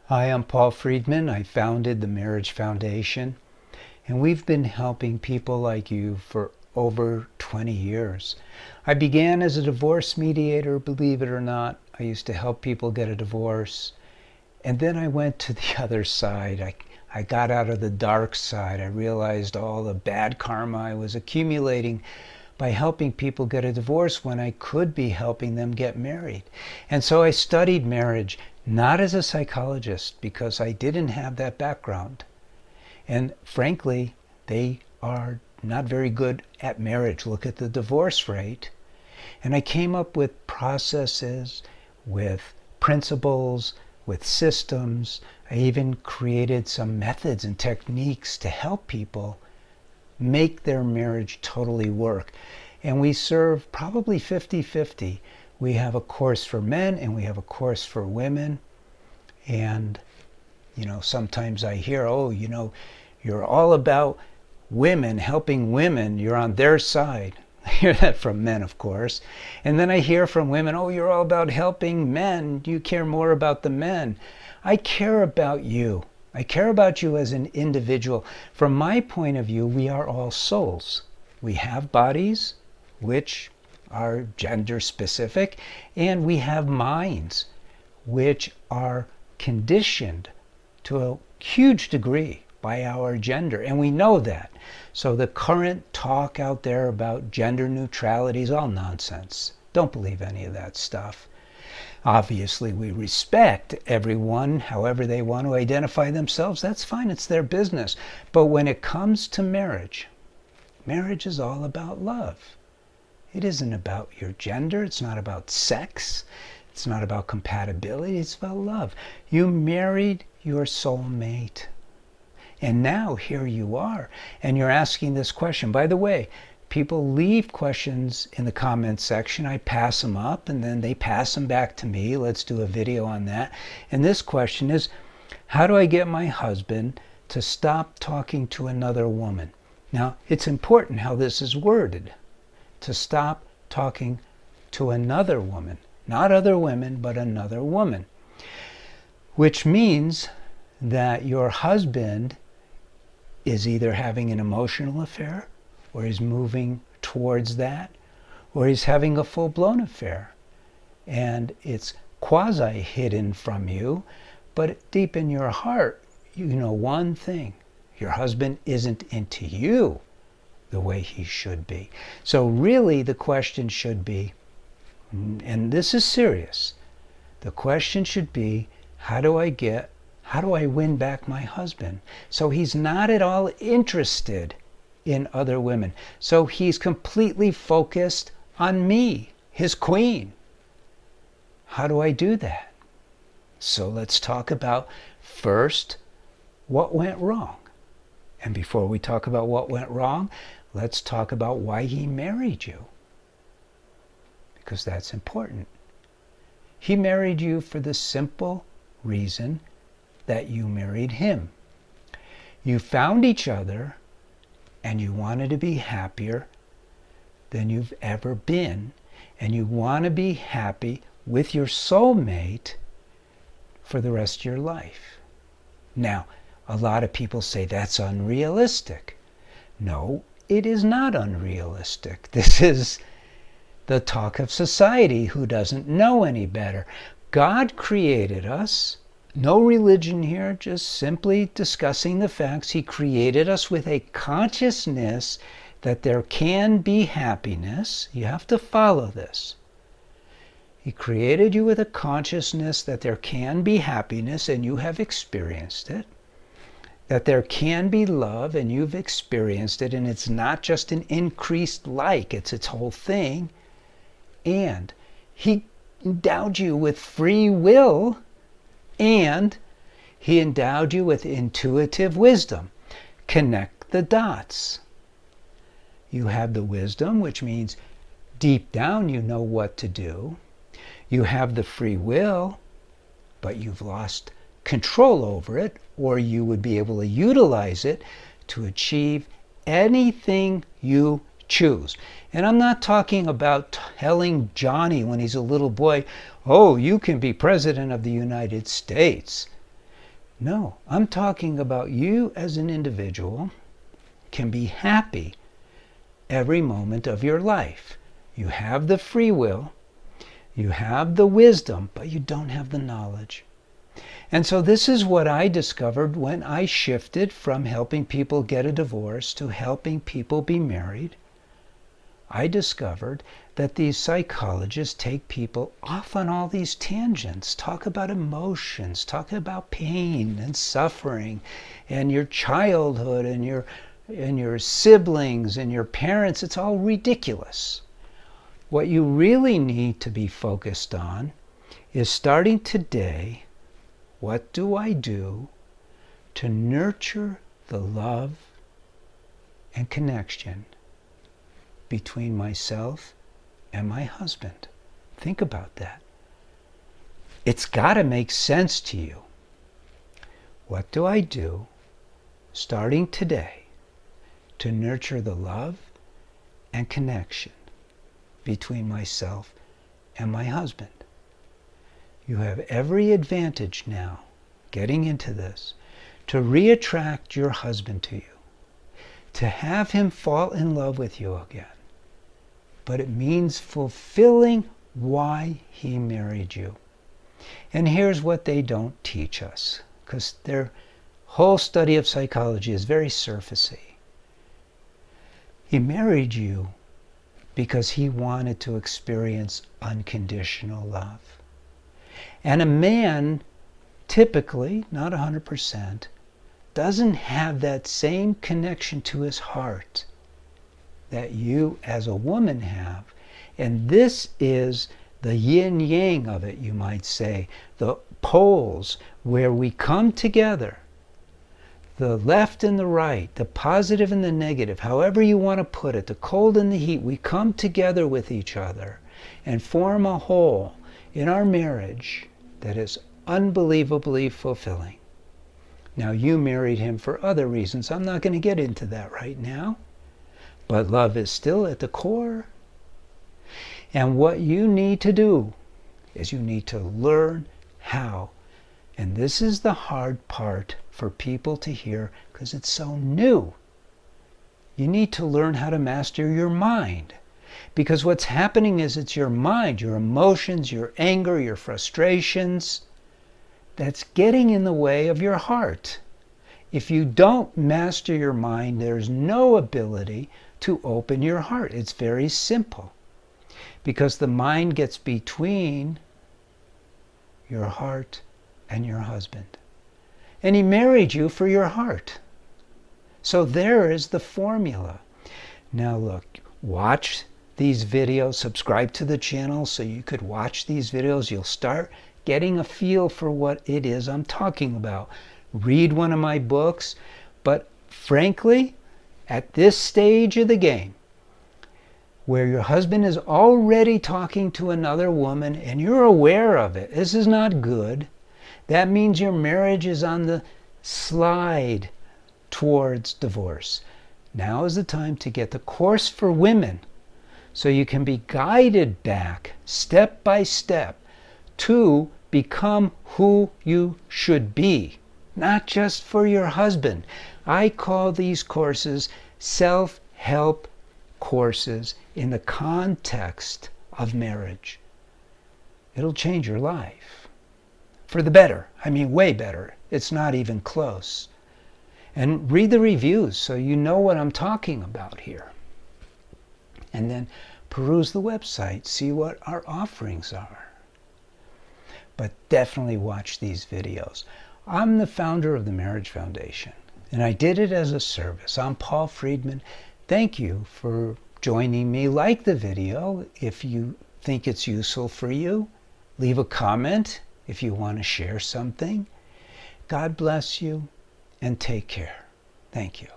Hi, I'm Paul Friedman. I founded the Marriage Foundation, and we've been helping people like you for over 20 years. I began as a divorce mediator, believe it or not. I used to help people get a divorce, and then I went to the other side. I got out of the dark side. I realized all the bad karma I was accumulating by helping people get a divorce when I could be helping them get married. And so I studied marriage, not as a psychologist, because I didn't have that background. And frankly, they are not very good at marriage. Look at the divorce rate. And I came up with processes, with principles, with systems. I even created some methods and techniques to help people make their marriage totally work. And we serve probably 50-50. We have a course for men and we have a course for women. And, sometimes I hear, you're all about women, helping women. You're on their side. I hear that from men, of course. And then I hear from women, you're all about helping men. You care more about the men. I care about you. I care about you as an individual. From my point of view, we are all souls. We have bodies, which are gender specific, and we have minds, which are conditioned to a huge degree by our gender, and we know that. So the current talk out there about gender neutrality is all nonsense. Don't believe any of that stuff. Obviously, we respect everyone, however they want to identify themselves. That's fine, it's their business. But when it comes to marriage, marriage is all about love. It isn't about your gender, it's not about sex, it's not about compatibility, it's about love. You married your soulmate. And now here you are, and you're asking this question. By the way, people leave questions in the comments section. I pass them up and then they pass them back to me. Let's do a video on that. And this question is, how do I get my husband to stop talking to another woman? Now, it's important how this is worded. To stop talking to another woman. Not other women, but another woman. Which means that your husband is either having an emotional affair, or he's moving towards that, or he's having a full-blown affair. And it's quasi-hidden from you, but deep in your heart, you know one thing. Your husband isn't into you the way he should be. So really the question should be, and this is serious, the question should be, how do I win back my husband? So he's not at all interested in other women. So he's completely focused on me, his queen. How do I do that? So let's talk about first what went wrong. And before we talk about what went wrong, let's talk about why he married you. Because that's important. He married you for the simple reason that you married him. You found each other and you wanted to be happier than you've ever been, and you want to be happy with your soulmate for the rest of your life. Now, a lot of people say that's unrealistic. No, it is not unrealistic. This is the talk of society who doesn't know any better. God created us. No religion here, just simply discussing the facts. He created us with a consciousness that there can be happiness. You have to follow this. He created you with a consciousness that there can be happiness, and you have experienced it. That there can be love, and you've experienced it, and it's not just an increased like, it's its whole thing. And he endowed you with free will, and he endowed you with intuitive wisdom. Connect the dots. You have the wisdom, which means deep down you know what to do. You have the free will, but you've lost control over it, or you would be able to utilize it to achieve anything you choose. And I'm not talking about telling Johnny when he's a little boy, oh, you can be president of the United States. No, I'm talking about you as an individual can be happy every moment of your life. You have the free will, you have the wisdom, but you don't have the knowledge. And so this is what I discovered when I shifted from helping people get a divorce to helping people be married. I discovered that these psychologists take people off on all these tangents, talk about emotions, talk about pain and suffering and your childhood and your siblings and your parents. It's all ridiculous. What you really need to be focused on is, starting today, what do I do to nurture the love and connection between myself and my husband? Think about that. It's got to make sense to you. What do I do, starting today, to nurture the love and connection between myself and my husband? You have every advantage now, getting into this, to reattract your husband to you, to have him fall in love with you again. But it means fulfilling why he married you. And here's what they don't teach us, because their whole study of psychology is very surfacey. He married you because he wanted to experience unconditional love. And a man, typically, not 100%, doesn't have that same connection to his heart that you as a woman have. And this is the yin-yang of it, you might say, the poles where we come together, the left and the right, the positive and the negative, however you want to put it, the cold and the heat, we come together with each other and form a whole in our marriage that is unbelievably fulfilling. Now, you married him for other reasons. I'm not going to get into that right now. But love is still at the core. And what you need to do is you need to learn how. And this is the hard part for people to hear because it's so new. You need to learn how to master your mind. Because what's happening is it's your mind, your emotions, your anger, your frustrations, that's getting in the way of your heart. If you don't master your mind, there's no ability to open your heart. It's very simple. Because the mind gets between your heart and your husband. And he married you for your heart. So there is the formula. Now look, watch these videos, subscribe to the channel so you could watch these videos. You'll start getting a feel for what it is I'm talking about. Read one of my books. But frankly, at this stage of the game, where your husband is already talking to another woman and you're aware of it, this is not good. That means your marriage is on the slide towards divorce. Now is the time to get the course for women so you can be guided back step by step to become who you should be, not just for your husband. I call these courses self-help courses in the context of marriage. It'll change your life. For the better. I mean, way better. It's not even close. And read the reviews so you know what I'm talking about here. And then peruse the website, see what our offerings are. But definitely watch these videos. I'm the founder of the Marriage Foundation, and I did it as a service. I'm Paul Friedman. Thank you for joining me. Like the video if you think it's useful for you. Leave a comment if you want to share something. God bless you and take care. Thank you.